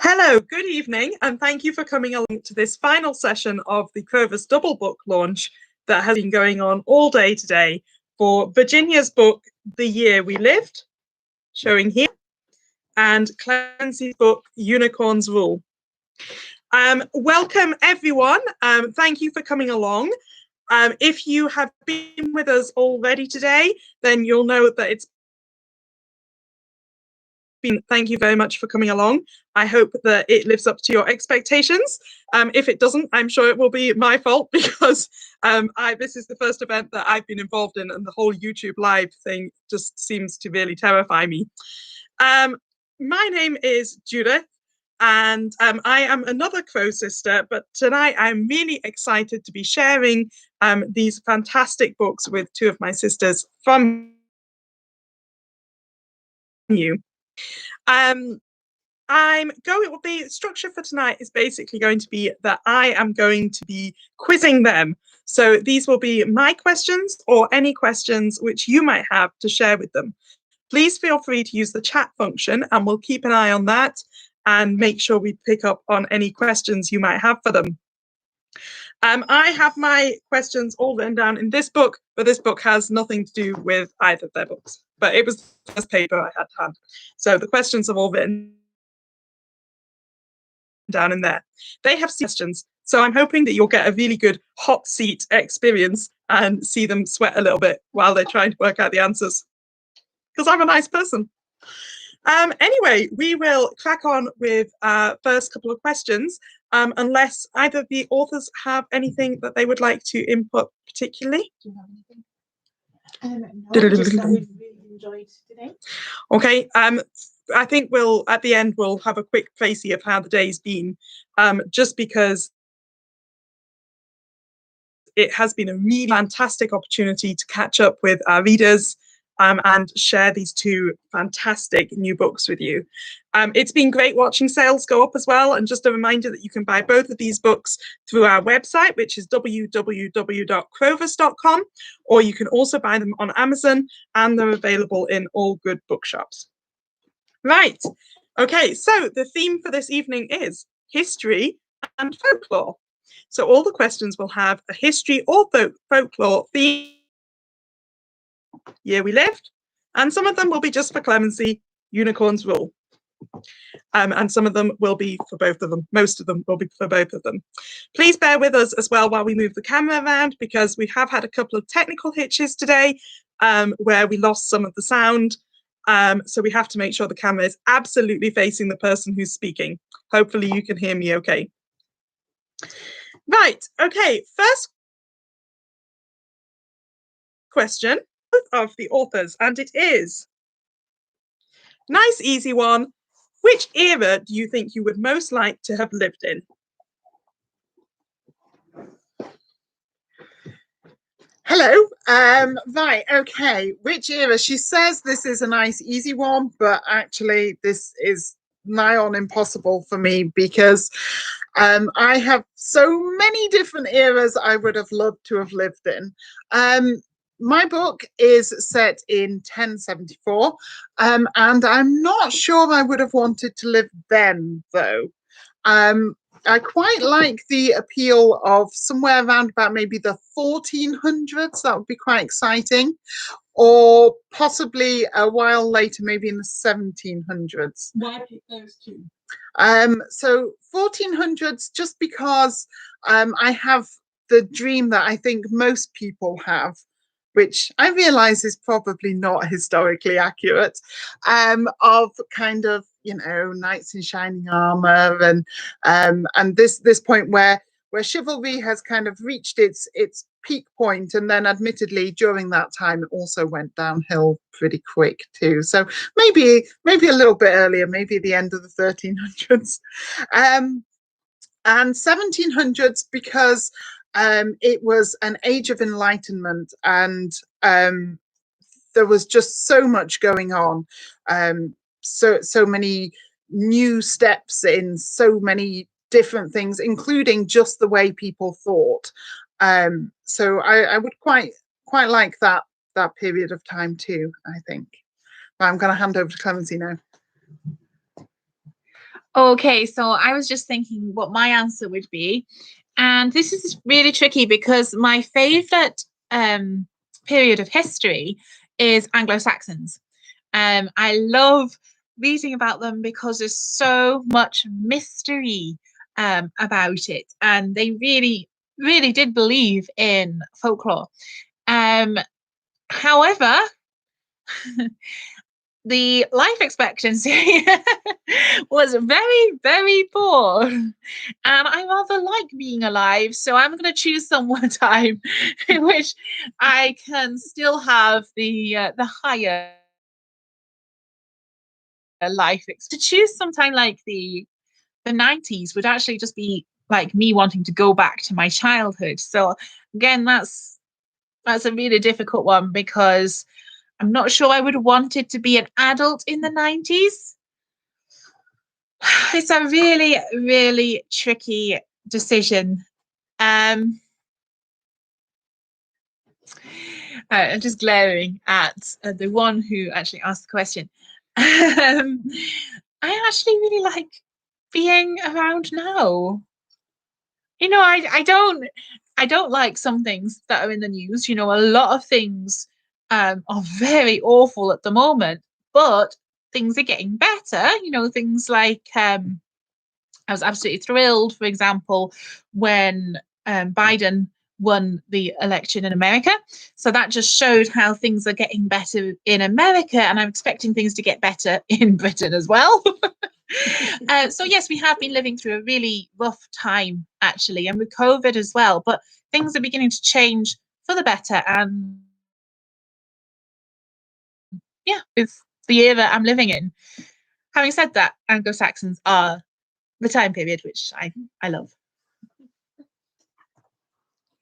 Hello, good evening, and thank you for coming along to this final session of the Crowvus Double Book Launch that has been going on all day today for Virginia's book, The Year We Lived, showing here, and Clancy's book, Unicorns Rule. Welcome, everyone. Thank you for coming along. If you have been with us already today, then you'll know that it's thank you very much for coming along. I hope that it lives up to your expectations. If it doesn't, I'm sure it will be my fault because this is the first event that I've been involved in, and the whole YouTube live thing just seems to really terrify me. My name is Judith, and I am another Crow sister, but tonight I'm really excited to be sharing these fantastic books with two of my sisters from you. The structure for tonight is basically going to be that I am going to be quizzing them. So these will be my questions or any questions which you might have to share with them. Please feel free to use the chat function and we'll keep an eye on that and make sure we pick up on any questions you might have for them. I have my questions all written down in this book, but this book has nothing to do with either of their books. But it was the first paper I had to hand. So the questions are all written down in there. They have questions, so I'm hoping that you'll get a really good hot seat experience and see them sweat a little bit while they're trying to work out the answers. Because I'm a nice person. Anyway, we will crack on with our first couple of questions, unless either of the authors have anything that they would like to input particularly. Do you have anything? No, just that we've really enjoyed today. Okay, I think at the end we'll have a quick précis of how the day's been, just because it has been a really fantastic opportunity to catch up with our readers and share these two fantastic new books with you. It's been great watching sales go up as well, and just a reminder that you can buy both of these books through our website, which is www.crowvus.com, or you can also buy them on Amazon, and they're available in all good bookshops. Right, okay, so the theme for this evening is history and folklore. So all the questions will have a history or folklore theme, year we lived, and some of them will be just for Clemency, Unicorns Rule. And some of them will be for both of them. Most of them will be for both of them. Please bear with us as well while we move the camera around, because we have had a couple of technical hitches today where we lost some of the sound. So we have to make sure the camera is absolutely facing the person who's speaking. Hopefully you can hear me okay. Right, okay, first question of the authors, and it is, nice easy one, which era do you think you would most like to have lived in? Hello. Right, okay, which era? She says this is a nice easy one, but actually this is nigh on impossible for me because I have so many different eras I would have loved to have lived in. My book is set in 1074, and I'm not sure I would have wanted to live then, though. I quite like the appeal of somewhere around about maybe the 1400s. That would be quite exciting. Or possibly a while later, maybe in the 1700s. Why pick those two? So 1400s, just because I have the dream that I think most people have, which I realize is probably not historically accurate, of kind of, you know, knights in shining armor and this point where chivalry has kind of reached its peak point, and then admittedly during that time it also went downhill pretty quick too. So maybe a little bit earlier, maybe the end of the 1300s, and 1700s because it was an age of enlightenment, and there was just so much going on, so many new steps in so many different things, including just the way people thought. So I would quite like that period of time too, I think. But I'm going to hand over to Clemency now. Okay, so I was just thinking what my answer would be. And this is really tricky because my favorite period of history is Anglo-Saxons. I love reading about them because there's so much mystery about it. And they really, really did believe in folklore. However, the life expectancy was very, very poor. And I rather like being alive. So I'm going to choose some time in which I can still have the higher life. To choose sometime like the 90s would actually just be like me wanting to go back to my childhood. So again, that's a really difficult one because I'm not sure I would want it to be an adult in the 90s. It's a really, really tricky decision. I'm just glaring at the one who actually asked the question. I actually really like being around now. You know, I don't like some things that are in the news. You know, a lot of things are very awful at the moment, but things are getting better. You know, things like I was absolutely thrilled, for example, when Biden won the election in America. So that just showed how things are getting better in America, and I'm expecting things to get better in Britain as well. So yes, we have been living through a really rough time actually, and with COVID as well. But things are beginning to change for the better, and yeah, it's the era I'm living in. Having said that, Anglo-Saxons are the time period which I love.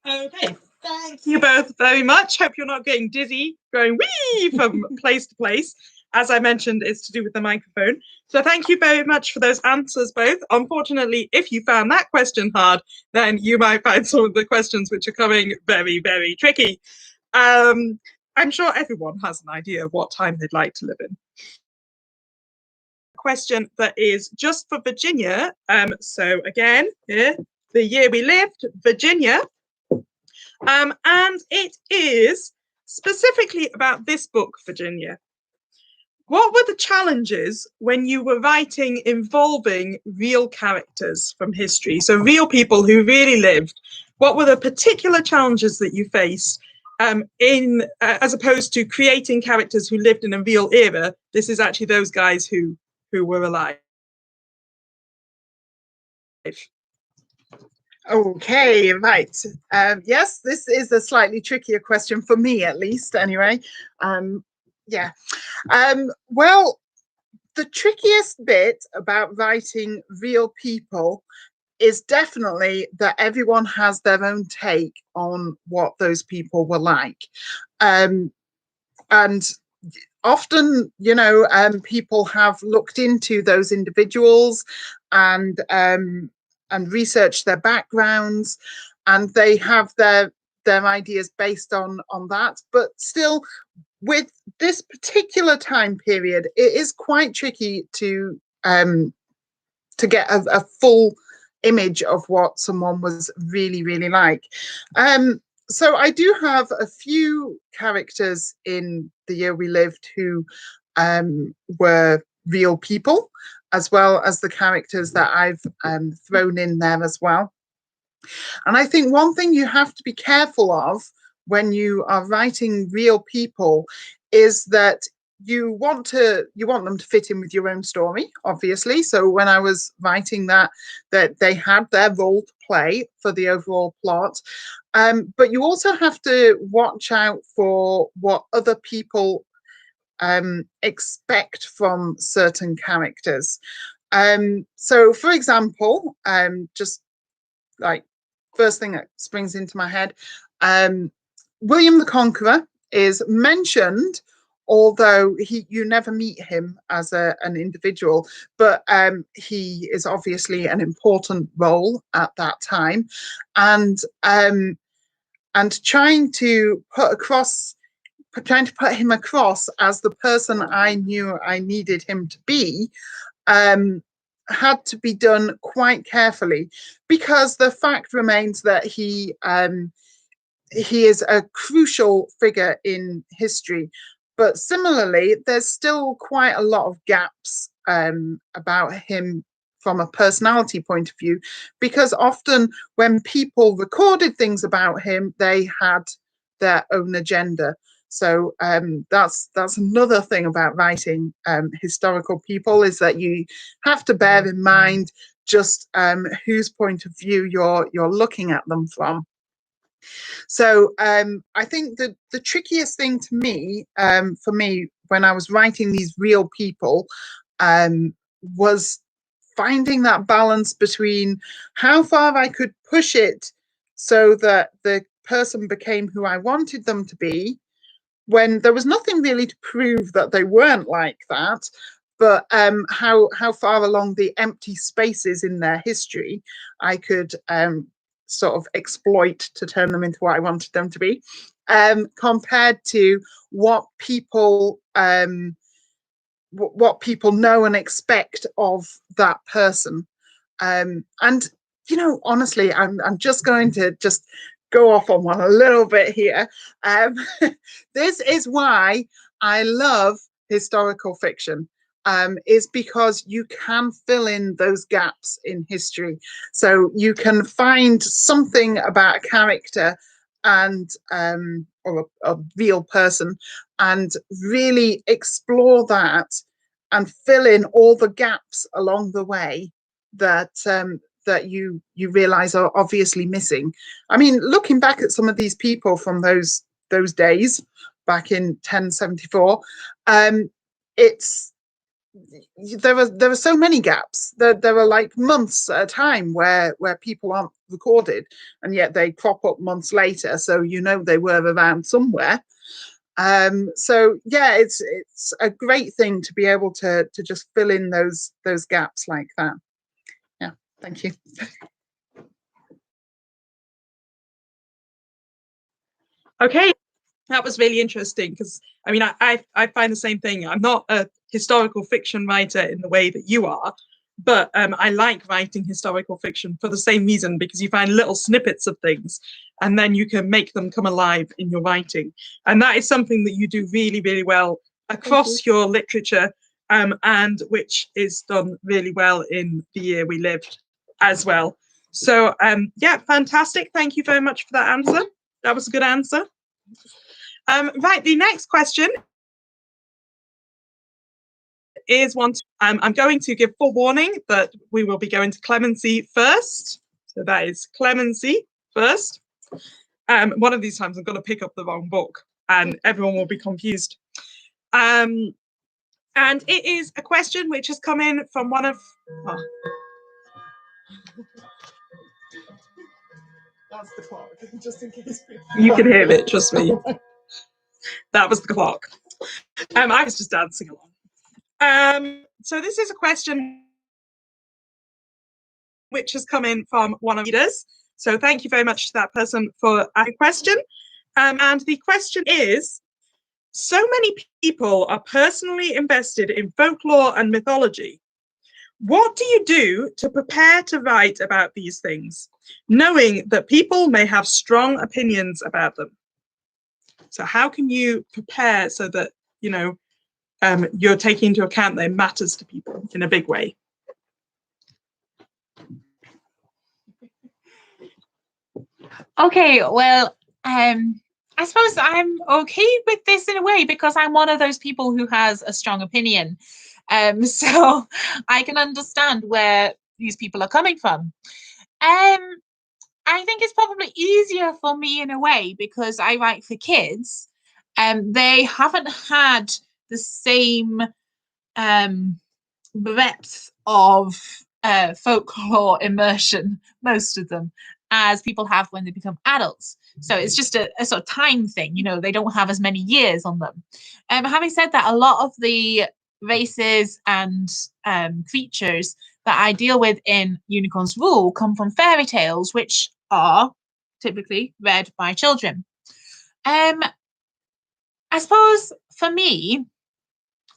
Okay, thank you both very much. Hope you're not getting dizzy going wee from place to place. As I mentioned, it's to do with the microphone. So thank you very much for those answers both. Unfortunately, if you found that question hard, then you might find some of the questions which are coming very, very tricky. I'm sure everyone has an idea of what time they'd like to live in. Question that is just for Virginia. So again, here, the year we lived, Virginia. And it is specifically about this book, Virginia. What were the challenges when you were writing involving real characters from history? So real people who really lived. What were the particular challenges that you faced as opposed to creating characters who lived in a real era? This is actually those guys who were alive. Okay, right. Yes, this is a slightly trickier question for me, at least, anyway. Yeah. Well, the trickiest bit about writing real people is definitely that everyone has their own take on what those people were like. And often, you know, people have looked into those individuals and researched their backgrounds, and they have their ideas based on that. But still, with this particular time period, it is quite tricky to get a full image of what someone was really, really like. So I do have a few characters in the year we lived who were real people, as well as the characters that I've thrown in there as well. And I think one thing you have to be careful of when you are writing real people is that you want them to fit in with your own story, obviously. So when I was writing that they had their role to play for the overall plot. But you also have to watch out for what other people expect from certain characters. So for example, just like first thing that springs into my head, William the Conqueror is mentioned, although you never meet him as an individual, but he is obviously an important role at that time, and trying to put him across as the person I knew I needed him to be, had to be done quite carefully, because the fact remains that he is a crucial figure in history. But similarly, there's still quite a lot of gaps about him from a personality point of view, because often when people recorded things about him, they had their own agenda. So that's another thing about writing historical people, is that you have to bear in mind just whose point of view you're looking at them from. So I think that the trickiest thing to me, for me, when I was writing these real people, was finding that balance between how far I could push it so that the person became who I wanted them to be, when there was nothing really to prove that they weren't like that, but how far along the empty spaces in their history I could sort of exploit to turn them into what I wanted them to be, compared to what people know and expect of that person. And honestly, I'm just going to just go off on one a little bit here. This is why I love historical fiction. Is because you can fill in those gaps in history. So you can find something about a character and or a real person, and really explore that and fill in all the gaps along the way that that you realize are obviously missing. I mean, looking back at some of these people from those days back in 1074, it's there were so many gaps. There were like months at a time where people aren't recorded, and yet they crop up months later, so they were around somewhere. So yeah, it's a great thing to be able to just fill in those gaps like that. Yeah, thank you. Okay, that was really interesting, because I mean, I find the same thing. I'm not a historical fiction writer in the way that you are, but I like writing historical fiction for the same reason, because you find little snippets of things and then you can make them come alive in your writing. And that is something that you do really, really well across your literature, and which is done really well in The Year We Lived as well. So yeah, fantastic. Thank you very much for that answer. That was a good answer. Right, the next question is one. I'm going to give forewarning that we will be going to Clemency first. So that is Clemency first. One of these times I'm going to pick up the wrong book and everyone will be confused. And it is a question which has come in from one of... Oh. That's the clock, just in case. You can hear it, trust me. That was the clock. I was just dancing along. So this is a question which has come in from one of the readers. So thank you very much to that person for a question. And the question is, so many people are personally invested in folklore and mythology. What do you do to prepare to write about these things, knowing that people may have strong opinions about them? So how can you prepare so that, you're taking into account that it matters to people in a big way? Okay, well, I suppose I'm okay with this in a way, because I'm one of those people who has a strong opinion. So I can understand where these people are coming from. I think it's probably easier for me in a way because I write for kids. They haven't had the same breadth of folklore immersion, most of them, as people have when they become adults. So it's just a sort of time thing, they don't have as many years on them. Having said that, a lot of the races and creatures that I deal with in Unicorn's Rule come from fairy tales, which are typically read by children. I suppose for me,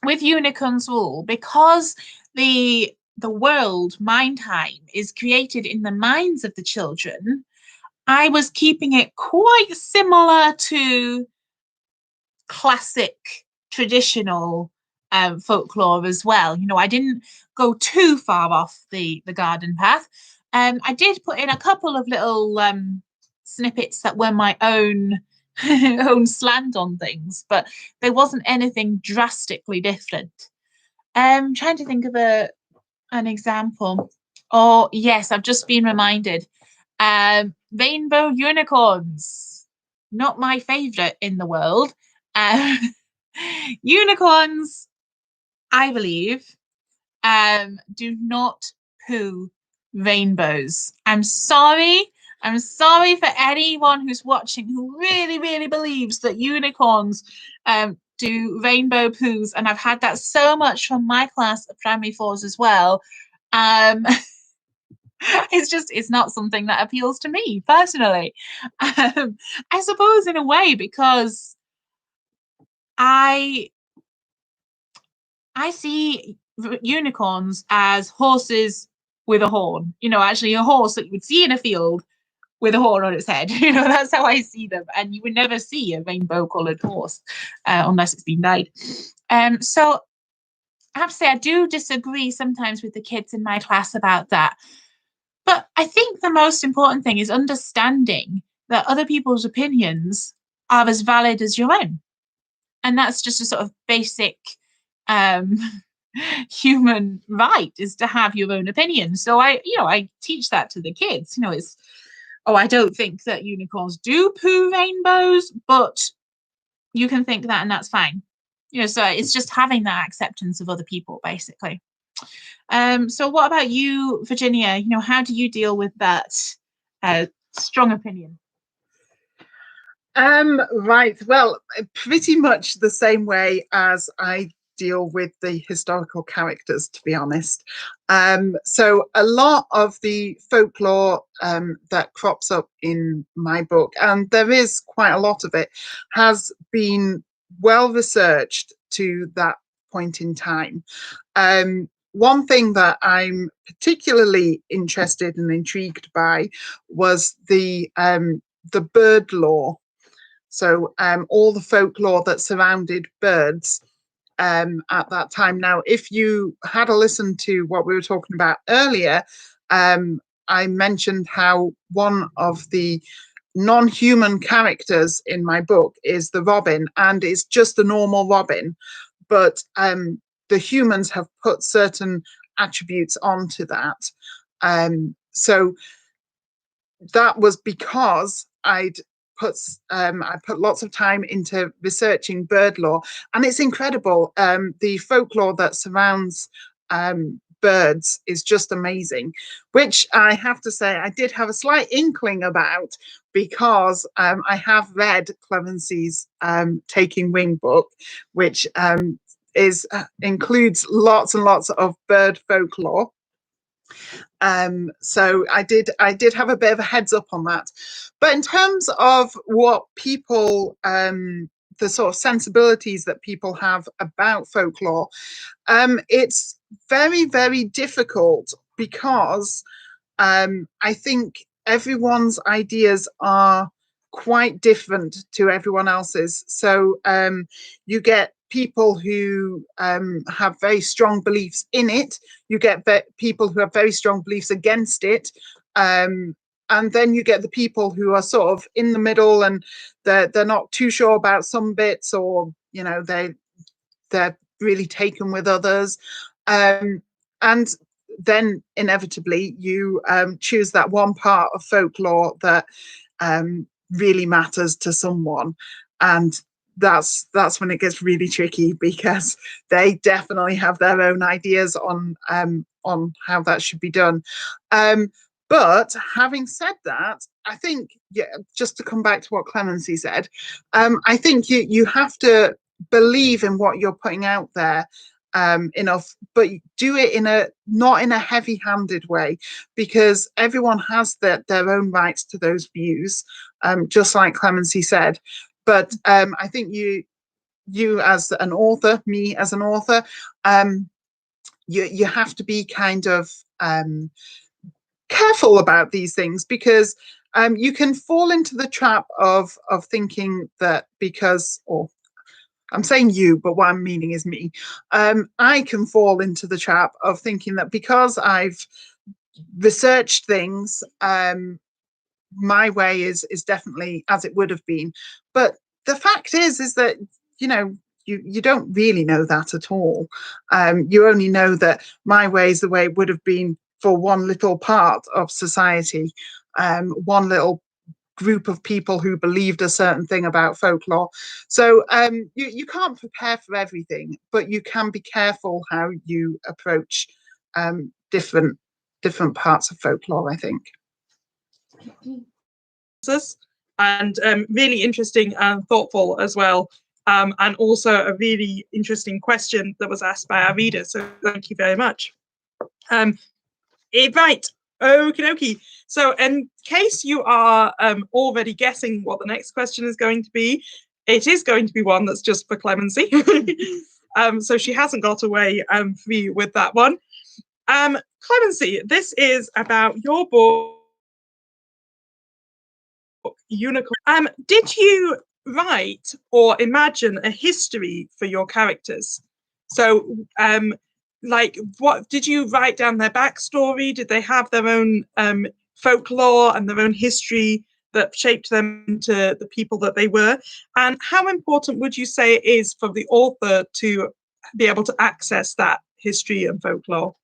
with Unicorn's Rule, because the the world, mind time, is created in the minds of the children, I was keeping it quite similar to classic, traditional folklore as well. You know, I didn't go too far off the garden path. I did put in a couple of little snippets that were my own own slant on things, but there wasn't anything drastically different. Trying to think of an example. Oh yes, I've just been reminded. Rainbow unicorns, not my favorite in the world. Um, unicorns, I believe, do not poo rainbows. I'm sorry. I'm sorry for anyone who's watching who really, really believes that unicorns do rainbow poos. And I've had that so much from my class of primary fours as well. It's not something that appeals to me personally. I suppose in a way because I see unicorns as horses with a horn. You know, actually a horse that you would see in a field with a horn on its head. You know, that's how I see them. And you would never see a rainbow-coloured horse unless it's been dyed. So I have to say I do disagree sometimes with the kids in my class about that. But I think the most important thing is understanding that other people's opinions are as valid as your own. And that's just a sort of basic human right, is to have your own opinion. So I teach that to the kids. You know, it's, oh, I don't think that unicorns do poo rainbows, but you can think that and that's fine. You know, so it's just having that acceptance of other people, basically. So what about you, Virginia? You know, how do you deal with that strong opinion? Right. Well, pretty much the same way as I deal with the historical characters, to be honest. So a lot of the folklore that crops up in my book, and there is quite a lot of it, has been well researched to that point in time. One thing that I'm particularly interested and intrigued by was the bird lore. So all the folklore that surrounded birds at that time. Now, if you had a listen to what we were talking about earlier, I mentioned how one of the non-human characters in my book is the robin, and it's just a normal robin, but the humans have put certain attributes onto that. So that was because I put lots of time into researching bird lore, and it's incredible. The folklore that surrounds birds is just amazing, which I have to say I did have a slight inkling about, because I have read Clemency's Taking Wing book, which includes lots and lots of bird folklore. So I did have a bit of a heads up on that. But in terms of what people, the sort of sensibilities that people have about folklore, it's very, very difficult, because I think everyone's ideas are quite different to everyone else's. So you get people who have very strong beliefs in it. You get people who have very strong beliefs against it. And then you get the people who are sort of in the middle, and they're not too sure about some bits, or, you know, they're really taken with others. And then inevitably you choose that one part of folklore that really matters to someone, and that's when it gets really tricky, because they definitely have their own ideas on how that should be done. But having said that, I think, yeah, just to come back to what Clemency said, I think you have to believe in what you're putting out there enough, but do it not in a heavy-handed way, because everyone has their own rights to those views, just like Clemency said. But I think you as an author, me as an author, you have to be kind of careful about these things, because you can fall into the trap of thinking that because, or I'm saying you, but what I'm meaning is me. I can fall into the trap of thinking that because I've researched things, my way is definitely as it would have been. But the fact is that, you know, you don't really know that at all. You only know that my way is the way it would have been for one little part of society, one little group of people who believed a certain thing about folklore. So you can't prepare for everything, but you can be careful how you approach different parts of folklore, I think. And really interesting and thoughtful as well. And also a really interesting question that was asked by our readers. So thank you very much. Right, okie dokie. So in case you are already guessing what the next question is going to be, it is going to be one that's just for Clemency. So she hasn't got away free with that one. Clemency, this is about your book, Unicorn. Did you write or imagine a history for your characters? So like, what did you write down their backstory? Did they have their own folklore and their own history that shaped them to the people that they were? And how important would you say it is for the author to be able to access that history and folklore?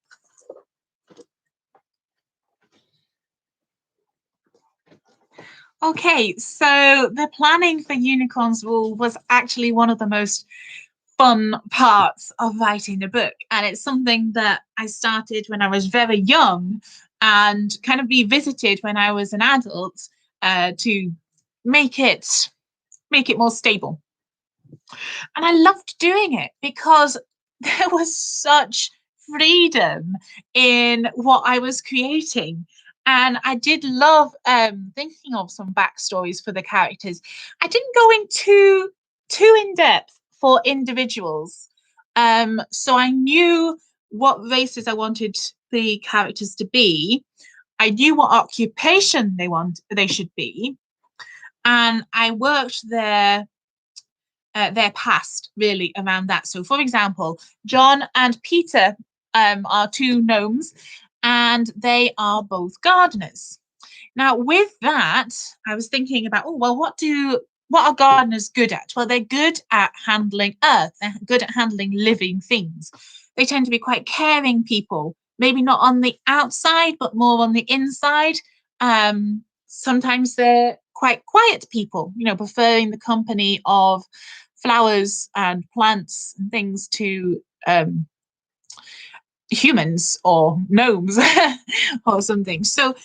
Okay, so the planning for Unicorn's Wool was actually one of the most fun parts of writing a book, and it's something that I started when I was very young and kind of revisited when I was an adult to make it more stable. And I loved doing it because there was such freedom in what I was creating. And I did love thinking of some backstories for the characters. I didn't go into too in depth for individuals. So I knew what races I wanted the characters to be. I knew what occupation they should be. And I worked their past really around that. So for example, John and Peter are two gnomes, and they are both gardeners. Now, with that, I was thinking about, oh, well, what are gardeners good at? Well, they're good at handling earth. They're good at handling living things. They tend to be quite caring people, maybe not on the outside, but more on the inside. Sometimes they're quite quiet people, you know, preferring the company of flowers and plants and things to humans or gnomes or something. So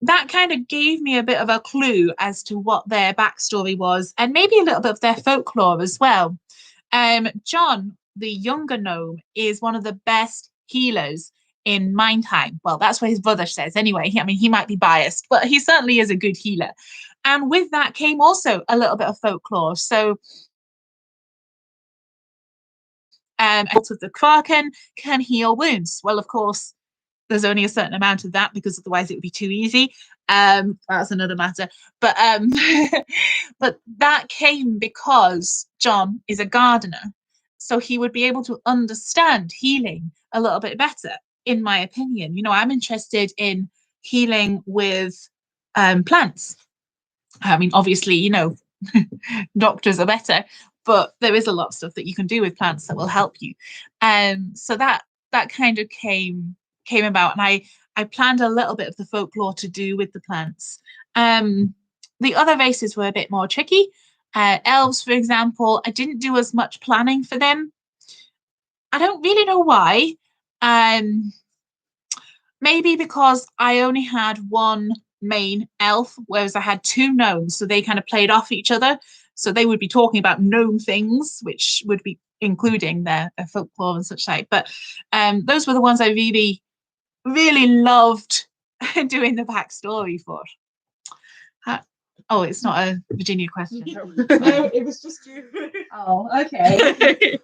that kind of gave me a bit of a clue as to what their backstory was, and maybe a little bit of their folklore as well. John, the younger gnome, is one of the best healers in Mindheim. Well, that's what his brother says anyway. I mean, he might be biased, but he certainly is a good healer. And with that came also a little bit of folklore. So out of the Kraken can heal wounds. Well, of course, there's only a certain amount of that because otherwise it would be too easy. That's another matter. But but that came because John is a gardener, so he would be able to understand healing a little bit better, in my opinion. You know, I'm interested in healing with plants. I mean, obviously, you know, doctors are better, but there is a lot of stuff that you can do with plants that will help you. So that kind of came about, and I planned a little bit of the folklore to do with the plants. The other races were a bit more tricky. Elves, for example, I didn't do as much planning for them. I don't really know why. Maybe because I only had one main elf, whereas I had two gnomes, so they kind of played off each other. So they would be talking about gnome things, which would be including their folklore and such like. But those were the ones I really, really loved doing the backstory for. Oh, it's not a Virginia question. No, it was just you. Oh, okay.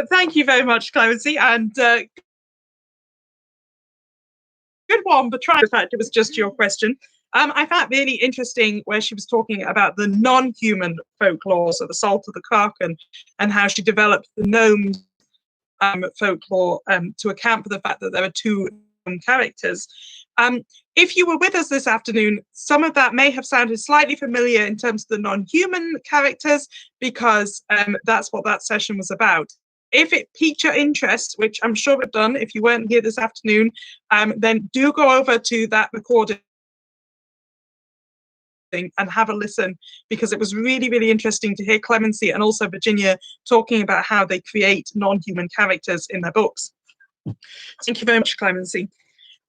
Thank you very much, Clemency, and good one, but try the fact it was just your question. I found it really interesting where she was talking about the non-human folklore, so the Salt of the Kraken, and how she developed the gnomes folklore to account for the fact that there are two characters. If you were with us this afternoon, some of that may have sounded slightly familiar in terms of the non-human characters, because that's what that session was about. If it piqued your interest, which I'm sure it done if you weren't here this afternoon, then do go over to that recording and have a listen, because it was really, really interesting to hear Clemency and also Virginia talking about how they create non-human characters in their books. Thank you very much, Clemency.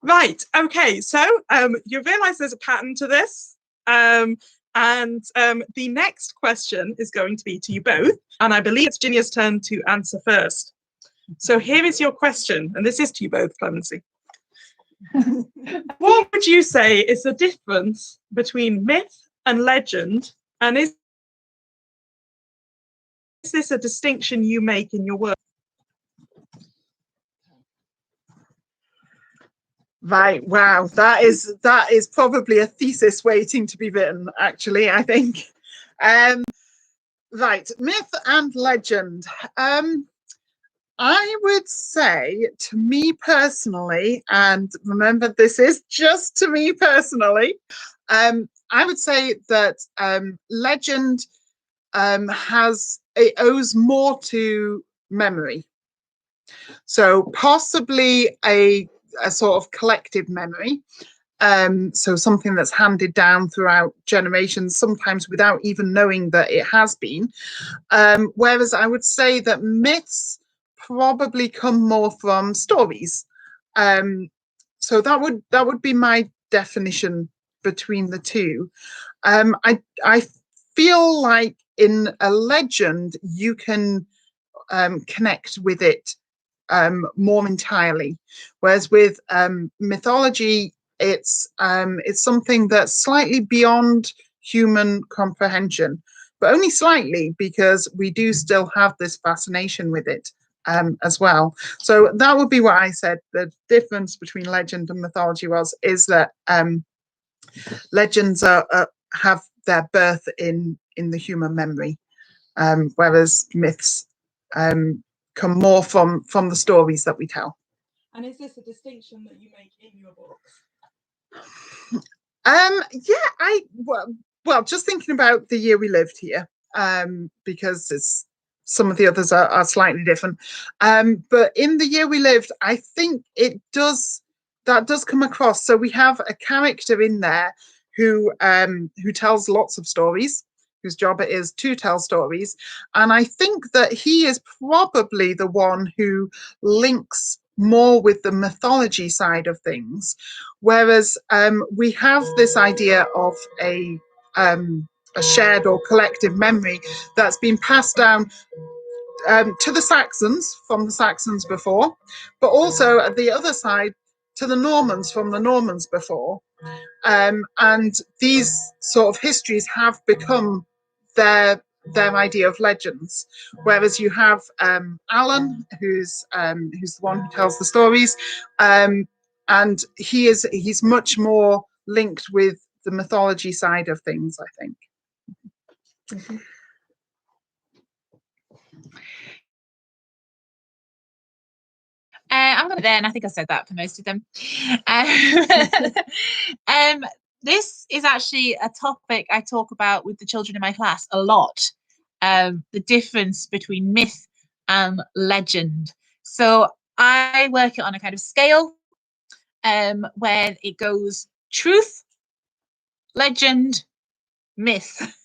Right, okay, so you realise there's a pattern to this. The next question is going to be to you both, and I believe it's Virginia's turn to answer first. So here is your question, and this is to you both, Clemency. What would you say is the difference between myth and legend, and is this a distinction you make in your work? Right, wow, that is probably a thesis waiting to be written, actually, I think. Right, myth and legend. I would say, to me personally, and remember this is just to me personally, I would say that legend it owes more to memory. So possibly a sort of collective memory. So something that's handed down throughout generations, sometimes without even knowing that it has been. Whereas I would say that myths probably come more from stories. So that would be my definition between the two. I feel like in a legend you can connect with it more entirely, whereas with mythology it's something that's slightly beyond human comprehension, but only slightly, because we do still have this fascination with it as well. So that would be what I said. The difference between legend and mythology is that legends have their birth in the human memory, whereas myths come more from the stories that we tell. And is this a distinction that you make in your books? Yeah, well, just thinking about The Year We Lived here, because some of the others are slightly different. But in The Year We Lived, I think that does come across. So we have a character in there who tells lots of stories, whose job it is to tell stories. And I think that he is probably the one who links more with the mythology side of things, whereas we have this idea of a shared or collective memory that's been passed down to the Saxons from the Saxons before, but also at the other side to the Normans from the Normans before. And these sort of histories have become their idea of legends. Whereas you have Alan, who's the one who tells the stories, and he's much more linked with the mythology side of things, I think. Mm-hmm. I'm going to then, I think I said that for most of them. This is actually a topic I talk about with the children in my class a lot, the difference between myth and legend. So I work it on a kind of scale where it goes truth, legend, myth.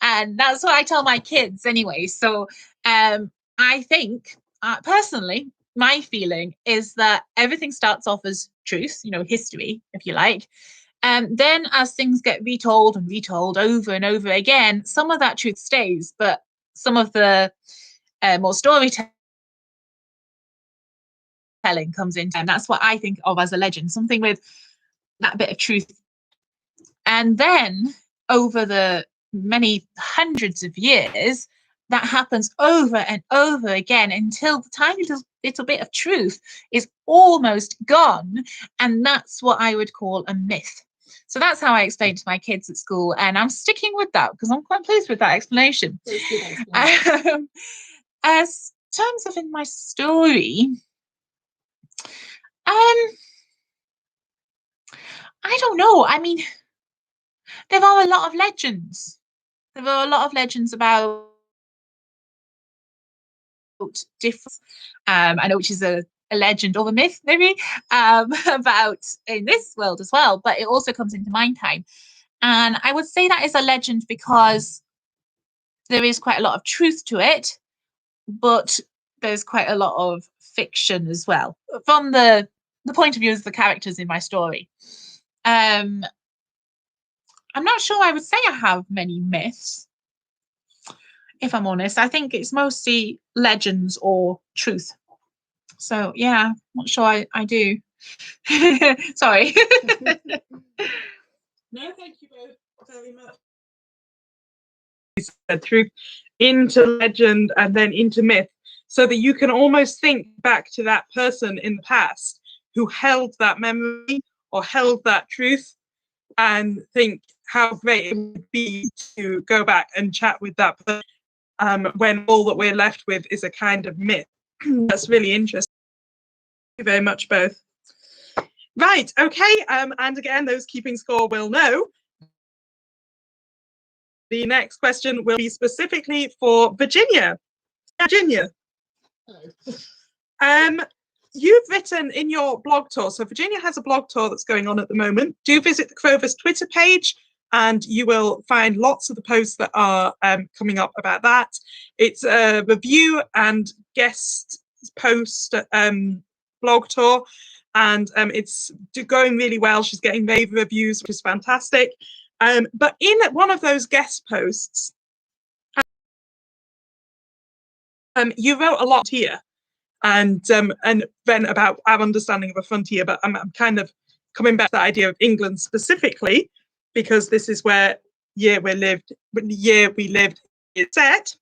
And that's what I tell my kids anyway. So I think personally, my feeling is that everything starts off as truth, history, if you like. And then as things get retold and retold over and over again, some of that truth stays, but some of the more storytelling comes in. And that's what I think of as a legend, something with that bit of truth. And then over the many hundreds of years, that happens over and over again until the tiny little bit of truth is almost gone. And that's what I would call a myth. So that's how I explain to my kids at school. And I'm sticking with that because I'm quite pleased with that explanation. As terms of in my story, I don't know. I mean, there are a lot of legends. There are a lot of legends about different, I know which is a legend or a myth, maybe, about in this world as well, but it also comes into mind time. And I would say that is a legend because there is quite a lot of truth to it, but there's quite a lot of fiction as well, from the point of view of the characters in my story. I'm not sure I would say I have many myths, if I'm honest. I think it's mostly legends or truth. So yeah, not sure I do. Sorry. No, thank you both very much. Through into legend and then into myth, so that you can almost think back to that person in the past who held that memory or held that truth, and think how great it would be to go back and chat with that person, when all that we're left with is a kind of myth. That's really interesting. Thank you very much, both. Right, okay, and again, those keeping score will know. The next question will be specifically for Virginia. Virginia. Hello. You've written in your blog tour, so Virginia has a blog tour that's going on at the moment. Do visit the Crowvus Twitter page and you will find lots of the posts that are coming up about that. It's a review and guest post blog tour, and it's going really well. She's getting rave reviews, which is fantastic. But in one of those guest posts, you wrote a lot here, and then about our understanding of a frontier. But I'm kind of coming back to the idea of England specifically, because this is where year we lived is set.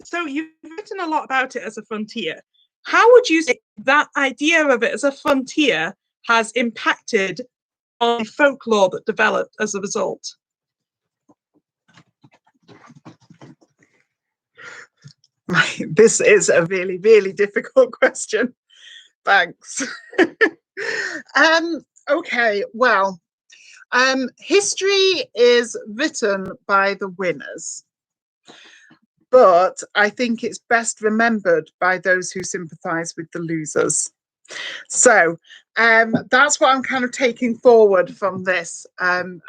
So you've written a lot about it as a frontier. How would you say that idea of it as a frontier has impacted on the folklore that developed as a result? This is a really, really difficult question. Thanks. Okay, well, history is written by the winners, but I think it's best remembered by those who sympathise with the losers. So that's what I'm kind of taking forward from this, and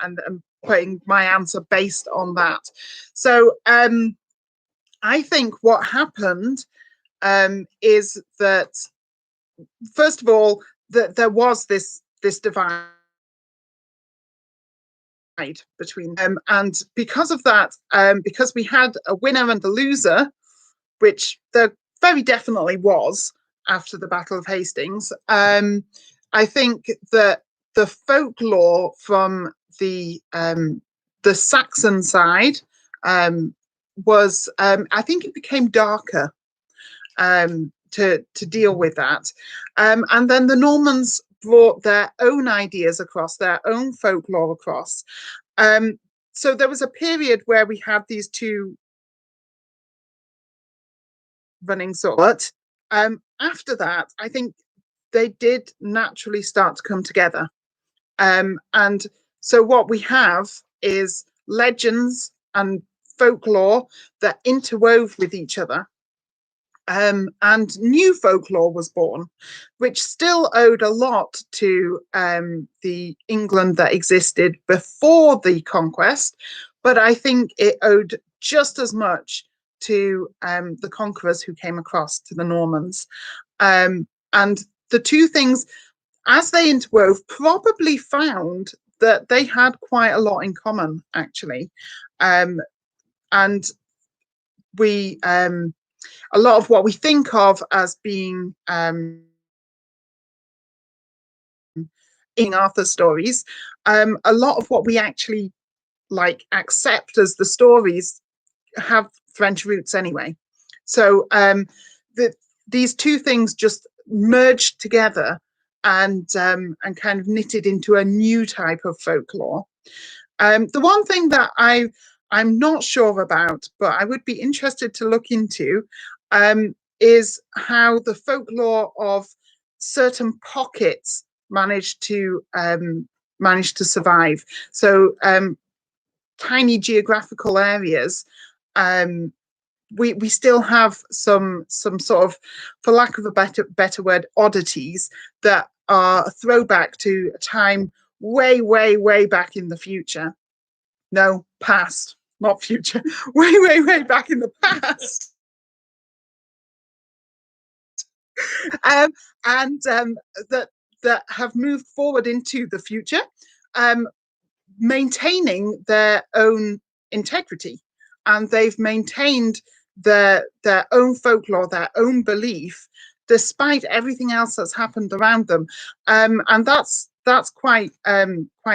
putting my answer based on that. So I think what happened is that, first of all, that there was this divide between them, and because of that, because we had a winner and a loser, which there very definitely was after the Battle of Hastings, I think that the folklore from the Saxon side was, I think it became darker to deal with that, and then the Normans brought their own ideas across, their own folklore across. So there was a period where we had these two running sort. After that, I think they did naturally start to come together. And so what we have is legends and folklore that interwove with each other. And new folklore was born, which still owed a lot to the England that existed before the conquest, but I think it owed just as much to the conquerors who came across, to the Normans. And the two things, as they interwove, probably found that they had quite a lot in common, actually. And we... a lot of what we think of as being in Arthur's stories, a lot of what we actually like accept as the stories have French roots anyway. So these two things just merged together and kind of knitted into a new type of folklore. The one thing that I'm not sure about, but I would be interested to look into, is how the folklore of certain pockets managed to survive. So tiny geographical areas, we still have some sort of, for lack of a better word, oddities that are a throwback to a time way back in the future. No, past, not future. way back in the past. And that have moved forward into the future, maintaining their own integrity, and they've maintained their own folklore, their own belief, despite everything else that's happened around them, and that's quite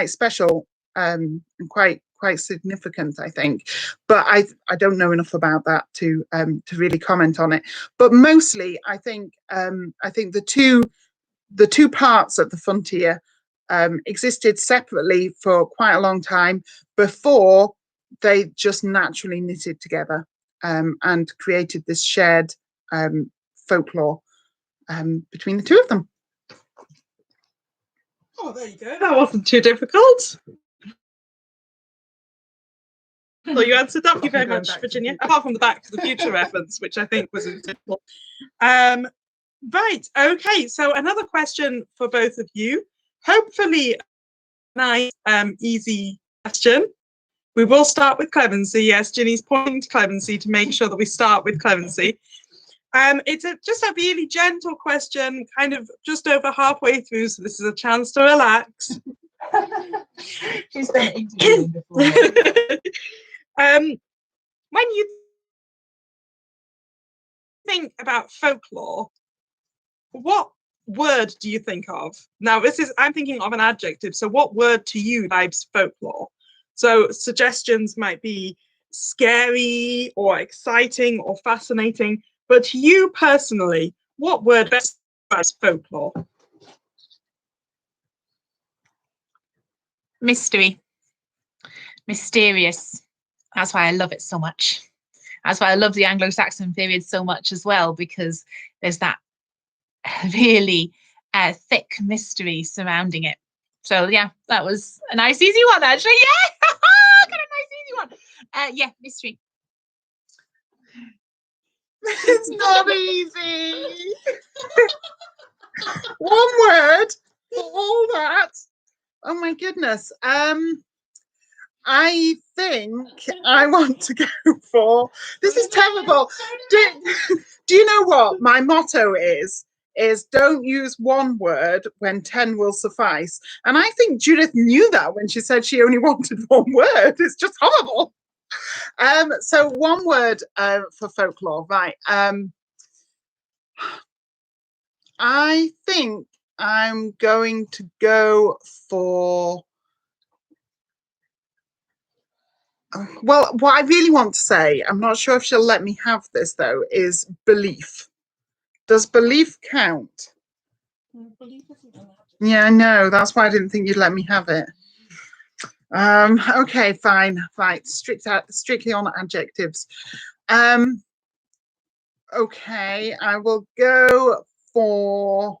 special, and quite significant, I think. But I don't know enough about that to really comment on it. But mostly, I think the two parts at the frontier existed separately for quite a long time before they just naturally knitted together, and created this shared folklore between the two of them. Oh, there you go. That wasn't too difficult. So you answered that. Thank you very much, Virginia. Apart from the Back to the Future reference, which I think was intentional. Right. Okay. So another question for both of you. Hopefully, a nice, easy question. We will start with Clemency. Yes, Ginny's pointing to Clemency to make sure that we start with Clemency. It's just a really gentle question, kind of just over halfway through, so this is a chance to relax. She's been interviewing before. When you think about folklore, what word do you think of? Now, I'm thinking of an adjective, so what word to you describes folklore? So suggestions might be scary or exciting or fascinating, but to you personally, what word best describes folklore? Mystery. Mysterious. That's why I love it so much. That's why I love the Anglo-Saxon period so much as well, because there's that really thick mystery surrounding it. So yeah, that was a nice easy one, actually. Yeah, got a nice easy one. Yeah, mystery. It's not easy. One word for all that. Oh my goodness. I think I want to go for, this is terrible. Do you know what my motto is don't use one word when 10 will suffice. And I think Judith knew that when she said she only wanted one word. It's just horrible. So one word for folklore, right? I think I'm going to go for, well, what I really want to say, I'm not sure if she'll let me have this though, is belief. Does belief count? Yeah, no, that's why I didn't think you'd let me have it. Okay, fine, right, strictly on adjectives. Okay, I will go for,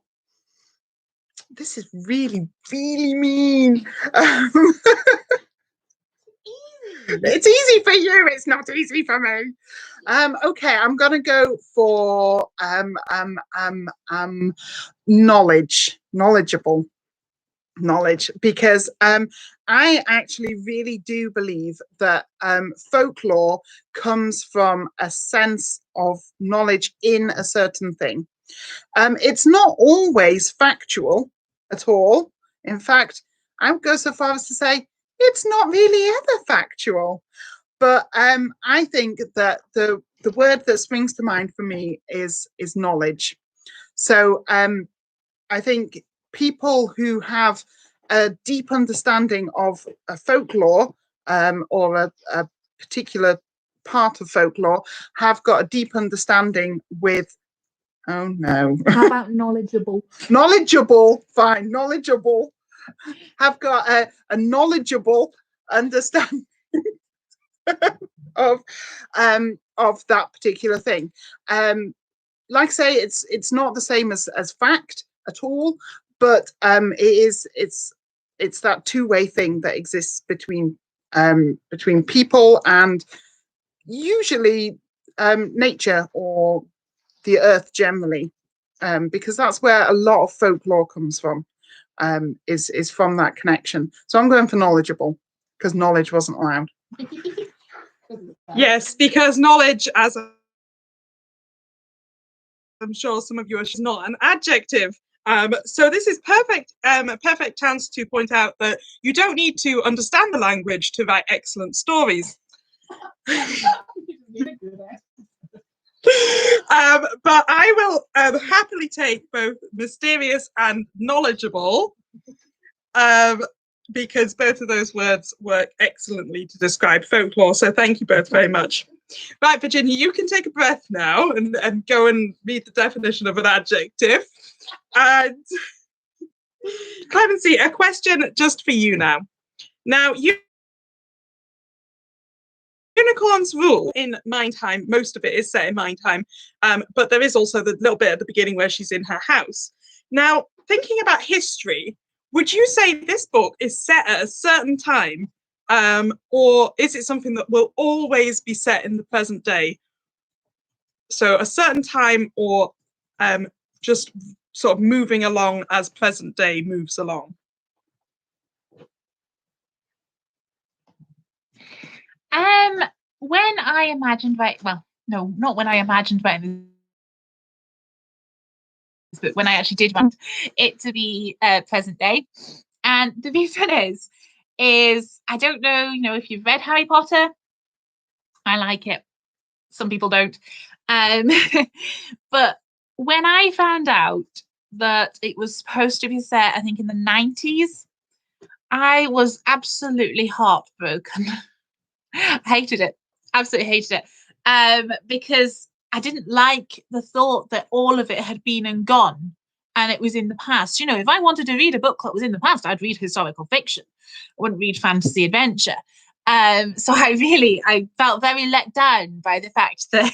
this is really mean. It's easy for you, it's not easy for me. Okay, I'm gonna go for knowledgeable, because I actually really do believe that folklore comes from a sense of knowledge in a certain thing. It's not always factual at all. In fact, I would go so far as to say it's not really ever factual. But I think that the word that springs to mind for me is knowledge. So I think people who have a deep understanding of a folklore, or a particular part of folklore have got a deep understanding with, oh no. How about knowledgeable? Knowledgeable, fine, knowledgeable, have got a knowledgeable understanding of that particular thing. Like I say, it's not the same as fact at all, but it's that two-way thing that exists between people and usually nature or the earth generally, because that's where a lot of folklore comes from, is from that connection. So I'm going for knowledgeable because knowledge wasn't allowed. Yes, because knowledge, as I'm sure some of you are, is not an adjective. So this is a perfect chance to point out that you don't need to understand the language to write excellent stories. But I will happily take both mysterious and knowledgeable, because both of those words work excellently to describe folklore. So thank you both very much. Right, Virginia, you can take a breath now and go and read the definition of an adjective. And Clemency, a question just for you now. Now, Unicorn's Rule in Mindtime, most of it is set in Mindtime, but there is also the little bit at the beginning where she's in her house. Now, thinking about history, would you say this book is set at a certain time, or is it something that will always be set in the present day? So a certain time, or just sort of moving along as present day moves along? When I imagined writing, well, no, not when I imagined writing, but when I actually did want it to be present day. And the reason is I don't know, if you've read Harry Potter. I like it. Some people don't. But when I found out that it was supposed to be set, I think, in the 90s, I was absolutely heartbroken. I hated it. Absolutely hated it. Because I didn't like the thought that all of it had been and gone and it was in the past. If I wanted to read a book that was in the past, I'd read historical fiction. I wouldn't read fantasy adventure. So I felt very let down by the fact that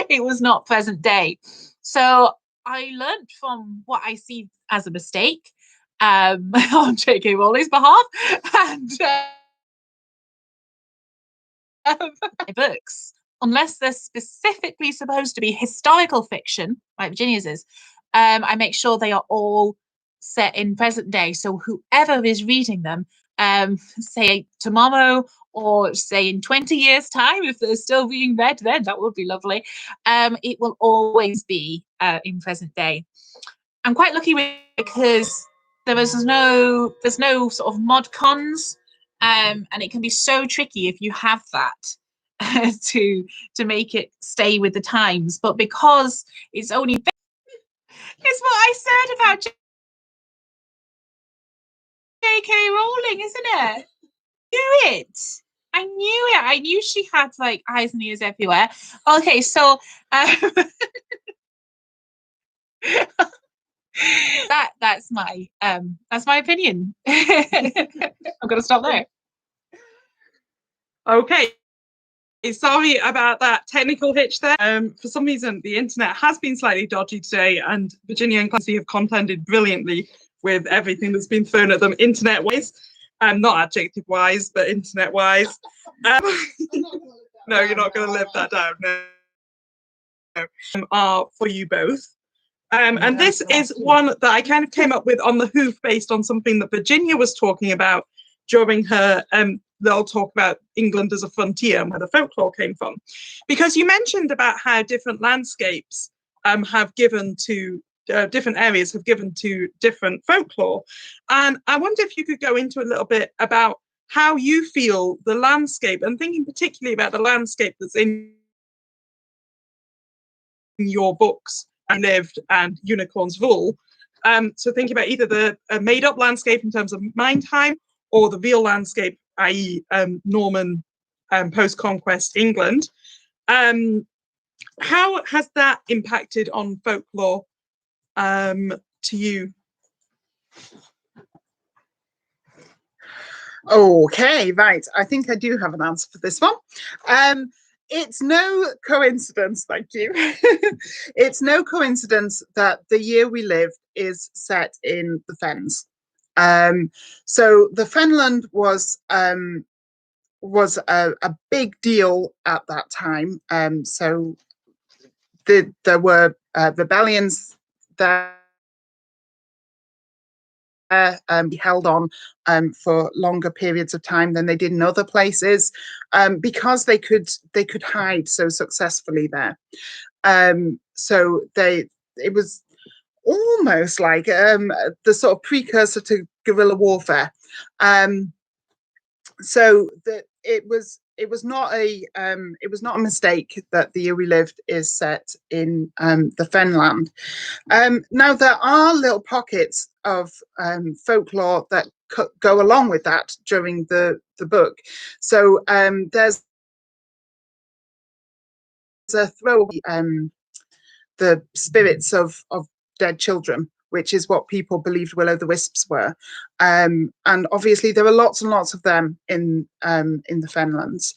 it was not present day. So I learned from what I see as a mistake on J.K. Rowling's behalf, and books, unless they're specifically supposed to be historical fiction, like Virginia's is, I make sure they are all set in present day. So whoever is reading them, say tomorrow or say in 20 years' time, if they're still being read then, that would be lovely. It will always be in present day. I'm quite lucky because there's no sort of mod cons, and it can be so tricky if you have that to make it stay with the times. But because it's only, it's what I said about J.K. Rowling, isn't it? I knew it. I knew she had like eyes and ears everywhere. Okay, so that's my opinion. I'm gonna stop there. Okay. Sorry about that technical hitch there. For some reason, the internet has been slightly dodgy today, and Virginia and Clancy have contended brilliantly with everything that's been thrown at them internet-wise. Not adjective-wise, but internet-wise. No, you're not going to live that down. No. Are for you both. And this is one that I kind of came up with on the hoof based on something that Virginia was talking about during her little talk about England as a frontier and where the folklore came from. Because you mentioned about how different landscapes have given to different areas have given to different folklore. And I wonder if you could go into a little bit about how you feel the landscape, and thinking particularly about the landscape that's in your books, I Lived and Unicorn's Rule. So thinking about either the made-up landscape in terms of Mindtime or the real landscape, i.e. Norman post-conquest England. How has that impacted on folklore to you? Okay, right. I think I do have an answer for this one. It's no coincidence, thank you. It's no coincidence that the year we live is set in the Fens. So the Fenland was a big deal at that time. So there were rebellions there. Held on for longer periods of time than they did in other places, because they could hide so successfully there. So it was almost like the sort of precursor to guerrilla warfare. So that it was not a mistake that the year we lived is set in the Fenland. Now there are little pockets of folklore that go along with that during the book. So there's a throw the spirits of dead children, which is what people believed will-o'-the-wisps were. And obviously there are lots and lots of them in the Fenlands.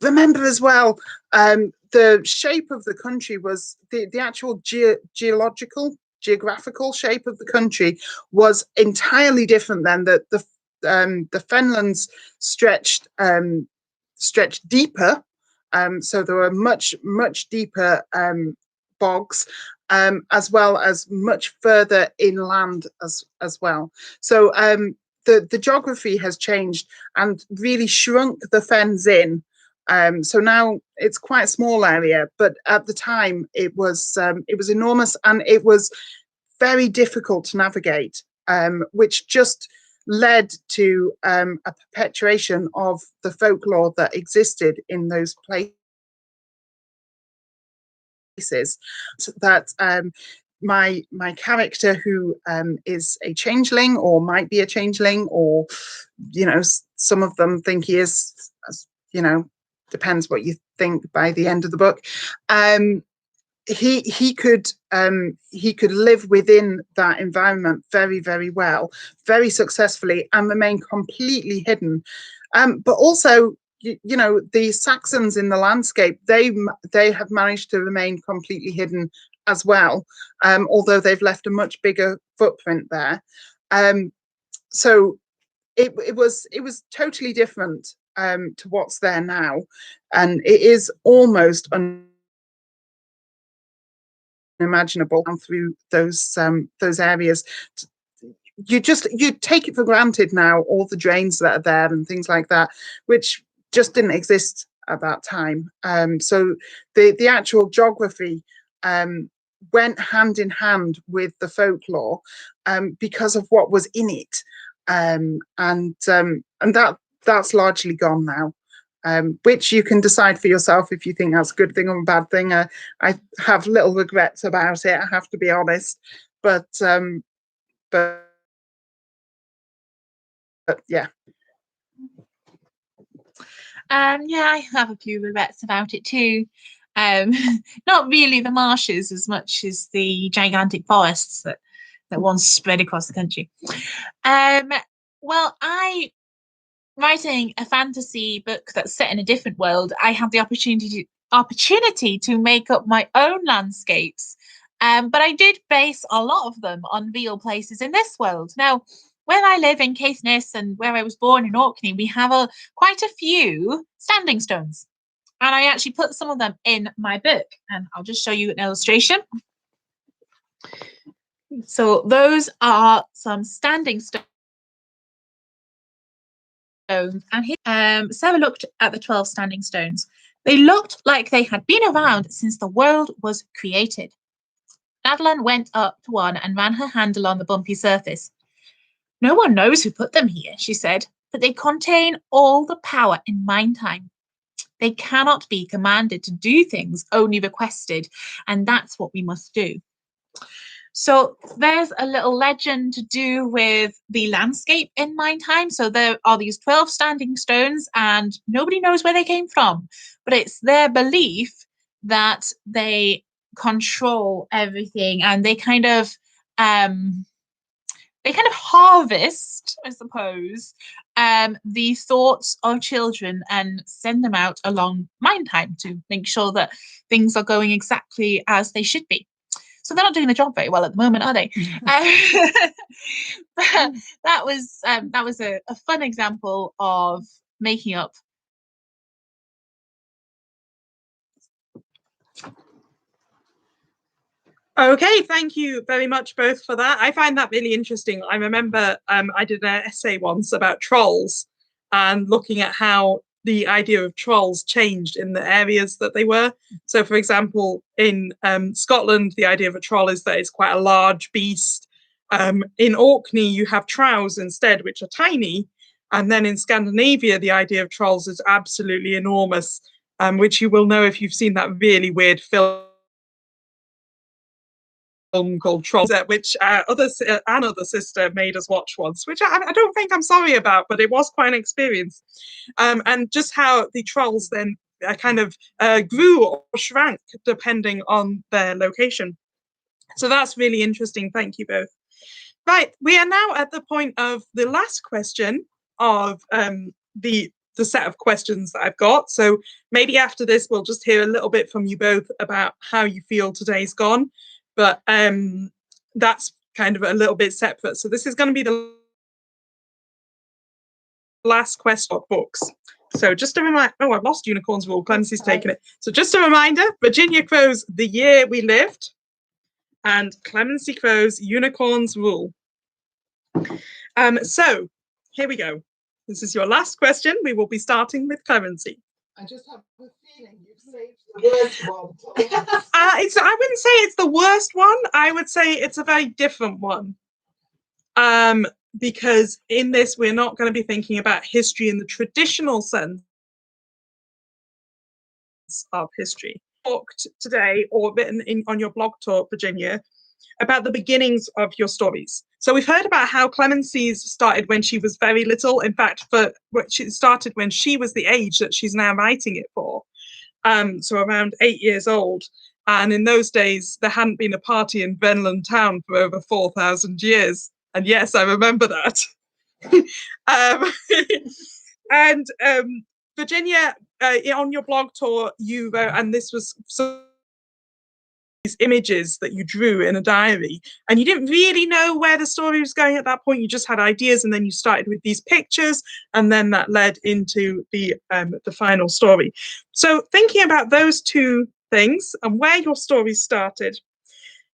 Remember as well, the shape of the country was the actual geographical shape of the country was entirely different than the Fenlands stretched deeper. So there were much deeper bogs, as well as much further inland as well. So the geography has changed and really shrunk the Fens in. So now it's quite a small area, but at the time it was enormous, and it was very difficult to navigate, which just led to a perpetuation of the folklore that existed in those places. That my character, who is a changeling, or might be a changeling, or some of them think he is, depends what you think by the end of the book. He could live within that environment very, very well, very successfully, and remain completely hidden. But also, the Saxons in the landscape, they have managed to remain completely hidden as well, although they've left a much bigger footprint there. So it was totally different to what's there now, and it is almost unimaginable through those areas. You take it for granted now, all the drains that are there and things like that, which just didn't exist at that time. So the actual geography went hand in hand with the folklore because of what was in it, and that's largely gone now. Which you can decide for yourself if you think that's a good thing or a bad thing. I have little regrets about it, I have to be honest, but yeah. Yeah, I have a few regrets about it too. Not really the marshes as much as the gigantic forests that once spread across the country. Well, writing a fantasy book that's set in a different world, I have the opportunity to make up my own landscapes. But I did base a lot of them on real places in this world. Now, where I live in Caithness and where I was born in Orkney, we have quite a few standing stones. And I actually put some of them in my book. And I'll just show you an illustration. So those are some standing stones. And here, Sarah looked at the 12 standing stones. They looked like they had been around since the world was created. Madeline went up to one and ran her hand along the bumpy surface. No one knows who put them here, she said, but they contain all the power in mind time. They cannot be commanded to do things, only requested, and that's what we must do. So there's a little legend to do with the landscape in Mine Time. So there are these 12 standing stones, and nobody knows where they came from, but it's their belief that they control everything, and they kind of harvest, I suppose, the thoughts of children and send them out along Mine Time to make sure that things are going exactly as they should be. So they're not doing the job very well at the moment, are they? But that was a fun example of making up. Okay, thank you very much both for that. I find that really interesting. I remember I did an essay once about trolls and looking at how the idea of trolls changed in the areas that they were. So, for example, in Scotland, the idea of a troll is that it's quite a large beast. In Orkney, you have trolls instead, which are tiny. And then in Scandinavia, the idea of trolls is absolutely enormous, which you will know if you've seen that really weird film called Trolls, which other sister made us watch once, which I don't think I'm sorry about, but it was quite an experience. And just how the trolls then kind of grew or shrank depending on their location. So that's really interesting. Thank you both. Right, we are now at the point of the last question of the set of questions that I've got. So maybe after this, we'll just hear a little bit from you both about how you feel today's gone. But that's kind of a little bit separate. So this is going to be the last question of books. So just a reminder, oh, I've lost Unicorn's Rule. Clancy's taken it. So just a reminder, Virginia Crow's The Year We Lived and Clemency Crow's Unicorn's Rule. So here we go. This is your last question. We will be starting with Clemency. I just have the feeling you've saved the worst one. I wouldn't say it's the worst one. I would say it's a very different one. Because in this, we're not going to be thinking about history in the traditional sense of history. Talked today or written on your blog talk, Virginia, about the beginnings of your stories. So we've heard about how Clemency's started when she was very little. In fact, she started when she was the age that she's now writing it for. So around 8 years old. And in those days, there hadn't been a party in Venland town for over 4,000 years. And yes, I remember that. Virginia, on your blog tour, you wrote, and this was these images that you drew in a diary, and you didn't really know where the story was going at that point. You just had ideas, and then you started with these pictures, and then that led into the final story. So thinking about those two things and where your story started,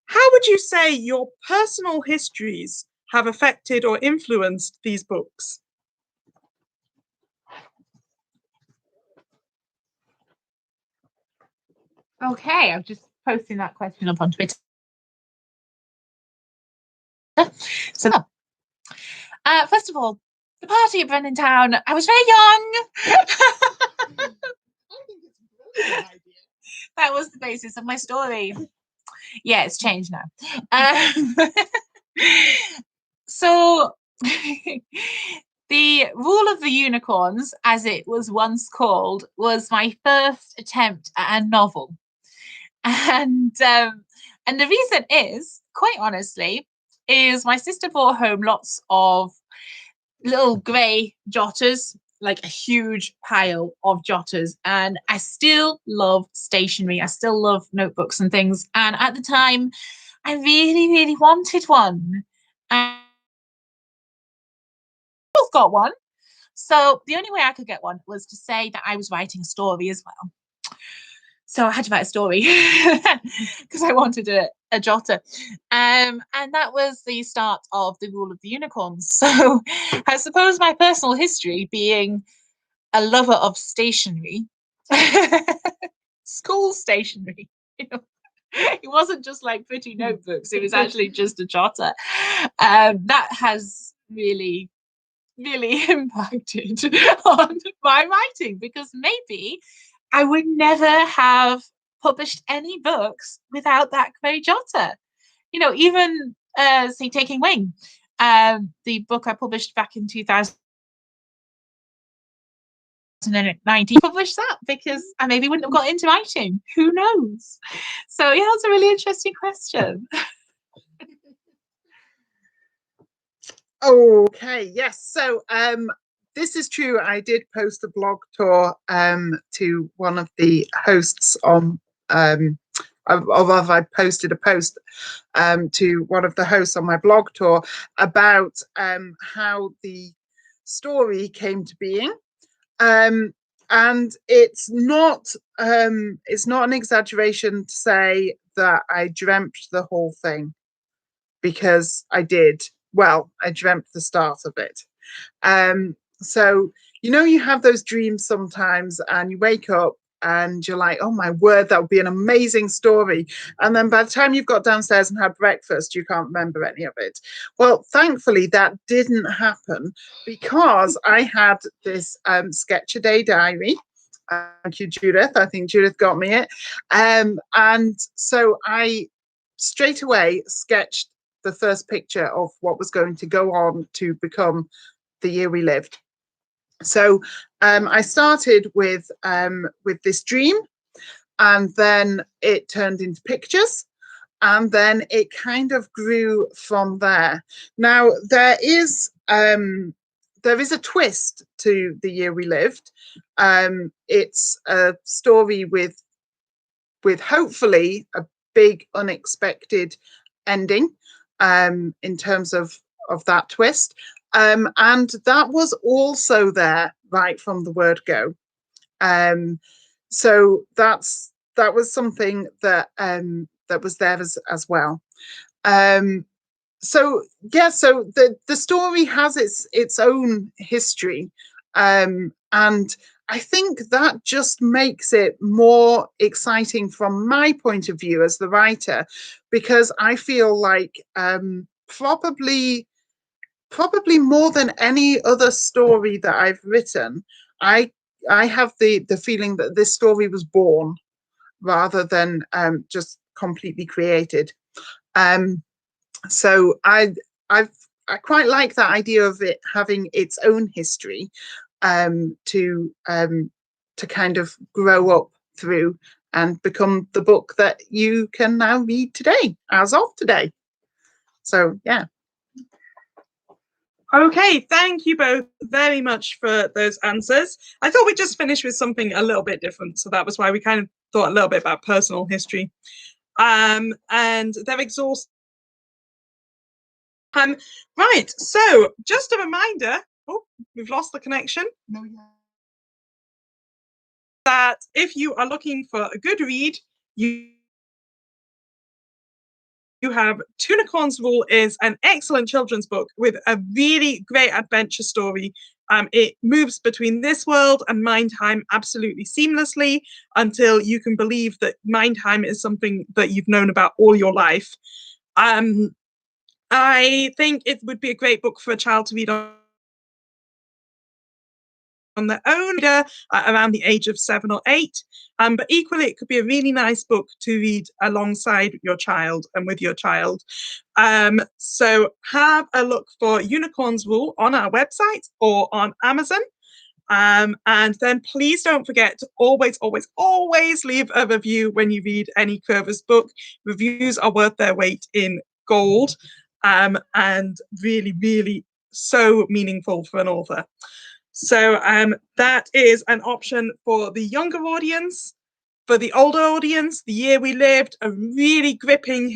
how would you say your personal histories have affected or influenced these books? Okay, I'm just posting that question up on Twitter. So, first of all, the party at Brennan Town, I was very young. That was the basis of my story. Yeah, it's changed now. So, the Rule of the Unicorns, as it was once called, was my first attempt at a novel. And the reason is, quite honestly, is my sister brought home lots of little grey jotters, like a huge pile of jotters. And I still love stationery. I still love notebooks and things. And at the time, I really, really wanted one. And I got one. So the only way I could get one was to say that I was writing a story as well. So I had to write a story because I wanted a jotter. And that was the start of the Rule of the Unicorns. So I suppose my personal history, being a lover of stationery, school stationery, you know, it wasn't just like pretty notebooks, it was actually just a jotter. That has really, really impacted on my writing, because maybe I would never have published any books without that grey jotter. you know, even say Taking Wing, the book I published back in 2019, published that because I maybe wouldn't have got into writing. Who knows? So yeah, that's a really interesting question. Okay, yes. So this is true. I did post a blog tour to one of the hosts on I posted a post to one of the hosts on my blog tour about how the story came to being. And it's not an exaggeration to say that I dreamt the whole thing, because I did. Well, I dreamt the start of it. So, you know, you have those dreams sometimes and you wake up and you're like, oh my word, that would be an amazing story. And then by the time you've got downstairs and had breakfast, you can't remember any of it. Well, thankfully, that didn't happen, because I had this sketch a day diary. Thank you, Judith. I think Judith got me it. And so I straight away sketched the first picture of what was going to go on to become The Year We Lived. So I started with this dream, and then it turned into pictures, and then it kind of grew from there. Now there is a twist to The Year We Lived. It's a story with hopefully a big unexpected ending in terms of that twist. And that was also there right from the word go. So that was something that was there as well. So yeah, so the story has its own history, and I think that just makes it more exciting from my point of view as the writer, because I feel like probably more than any other story that I've written, I have the feeling that this story was born rather than just completely created. So I quite like that idea of it having its own history to kind of grow up through and become the book that you can now read today, as of today. So yeah. Okay, thank you both very much for those answers. I thought we'd just finish with something a little bit different, so that was why we kind of thought a little bit about personal history. And they're exhausting. Right, so just a reminder, oh, we've lost the connection. No, yeah. That if you are looking for a good read, you have Tunicorn's Rule is an excellent children's book with a really great adventure story. It moves between this world and Mindheim absolutely seamlessly until you can believe that Mindheim is something that you've known about all your life. I think it would be a great book for a child to read on their own around the age of 7 or 8. But equally, it could be a really nice book to read alongside your child and with your child. So have a look for Unicorn's Rule on our website or on Amazon. And then please don't forget to always leave a review when you read any Crowvus book. Reviews are worth their weight in gold, and really, really so meaningful for an author. So that is an option for the younger audience. For the older audience, The Year We Lived, a really gripping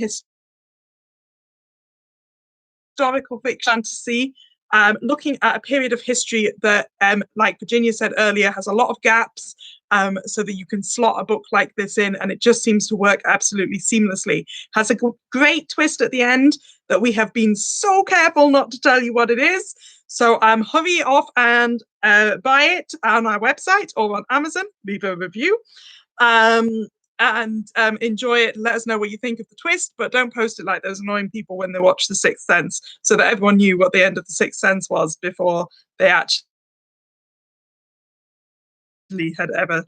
historical fiction fantasy, looking at a period of history that, like Virginia said earlier, has a lot of gaps, so that you can slot a book like this in, and it just seems to work absolutely seamlessly. Has a great twist at the end that we have been so careful not to tell you what it is. So hurry off and buy it on our website or on Amazon. Leave a review. And enjoy it. Let us know what you think of the twist, but don't post it like those annoying people when they watch The Sixth Sense, so that everyone knew what the end of The Sixth Sense was before they actually had ever.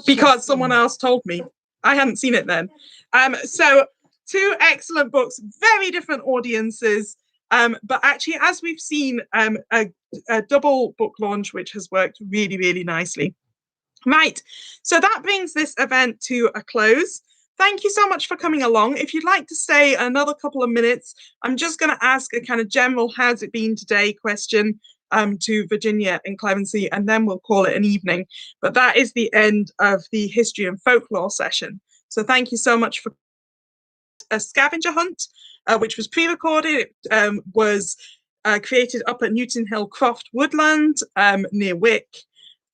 Because someone else told me. I hadn't seen it then. So 2 excellent books, very different audiences. But actually, as we've seen, a double book launch, which has worked really, really nicely. Right, so that brings this event to a close. Thank you so much for coming along. If you'd like to stay another couple of minutes, I'm just going to ask a kind of general how's it been today question to Virginia and Clemency, and then we'll call it an evening. But that is the end of the history and folklore session. So thank you so much for a scavenger hunt, which was pre-recorded. It was created up at Newton Hill Croft Woodland near Wick.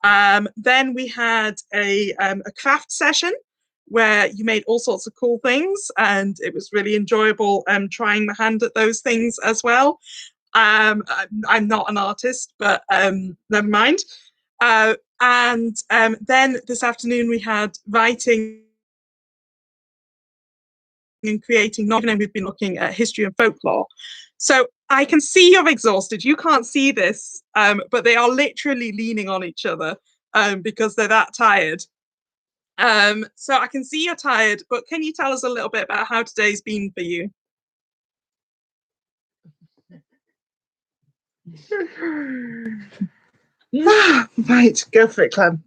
Then we had a craft session where you made all sorts of cool things, and it was really enjoyable trying my hand at those things as well. I'm not an artist, but never mind. And then this afternoon we had writing and creating novel, and we've been looking at history and folklore. So I can see you're exhausted. You can't see this, but they are literally leaning on each other because they're that tired. So I can see you're tired, but can you tell us a little bit about how today's been for you? Right, go for it, Clem.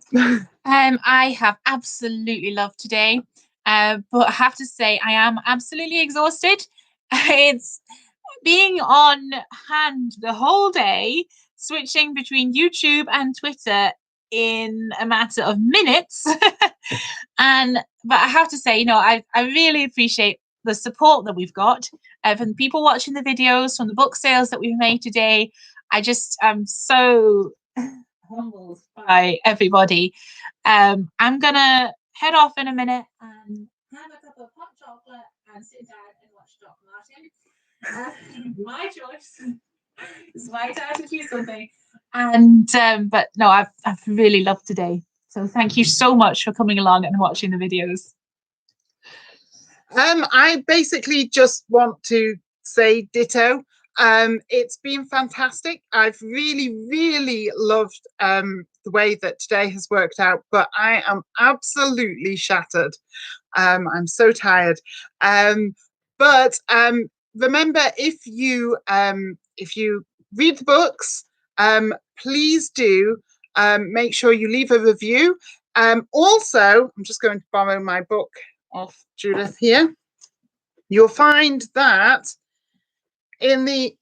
I have absolutely loved today, but I have to say I am absolutely exhausted. It's being on hand the whole day, switching between YouTube and Twitter in a matter of minutes. But I have to say, you know, I really appreciate the support that we've got from the people watching the videos, from the book sales that we've made today. I just am so humbled by everybody. I'm gonna head off in a minute and have a cup of hot chocolate and sit down and watch Doc Martin. My choice. It's my time to do something. And but no, I've really loved today. So thank you so much for coming along and watching the videos. I basically just want to say ditto. It's been fantastic. I've really loved the way that today has worked out, but I am absolutely shattered. I'm so tired. But remember, if you read the books, please do make sure you leave a review. Also, I'm just going to borrow my book off Judith here. You'll find that in the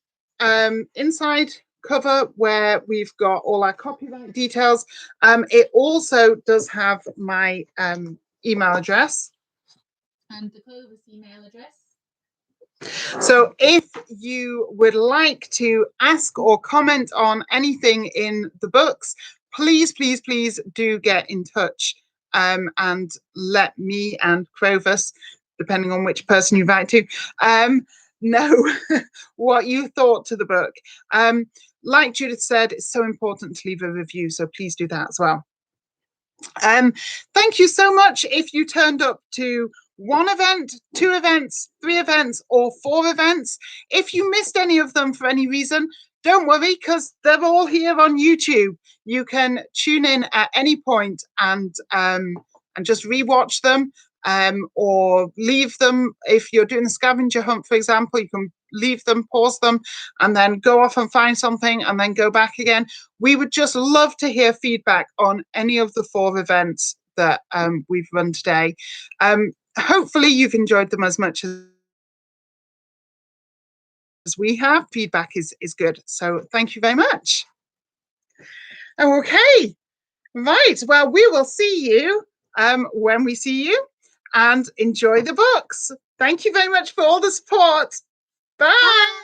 inside cover where we've got all our copyright details, it also does have my email address. And the Crowvus email address. So if you would like to ask or comment on anything in the books, please do get in touch and let me and Crowvus, depending on which person you write to, know what you thought to the book. Like Judith said, it's so important to leave a review, so please do that as well. Thank you so much if you turned up to 1 event, 2 events, 3 events, or 4 events. If you missed any of them for any reason, don't worry, because they're all here on YouTube. You can tune in at any point and just rewatch them, or leave them. If you're doing a scavenger hunt, for example, you can leave them, pause them, and then go off and find something and then go back again. We would just love to hear feedback on any of the 4 events that we've run today. Hopefully you've enjoyed them as much as we have. Feedback is good, so thank you very much. Okay, right, well, we will see you when we see you, and enjoy the books. Thank you very much for all the support. Bye.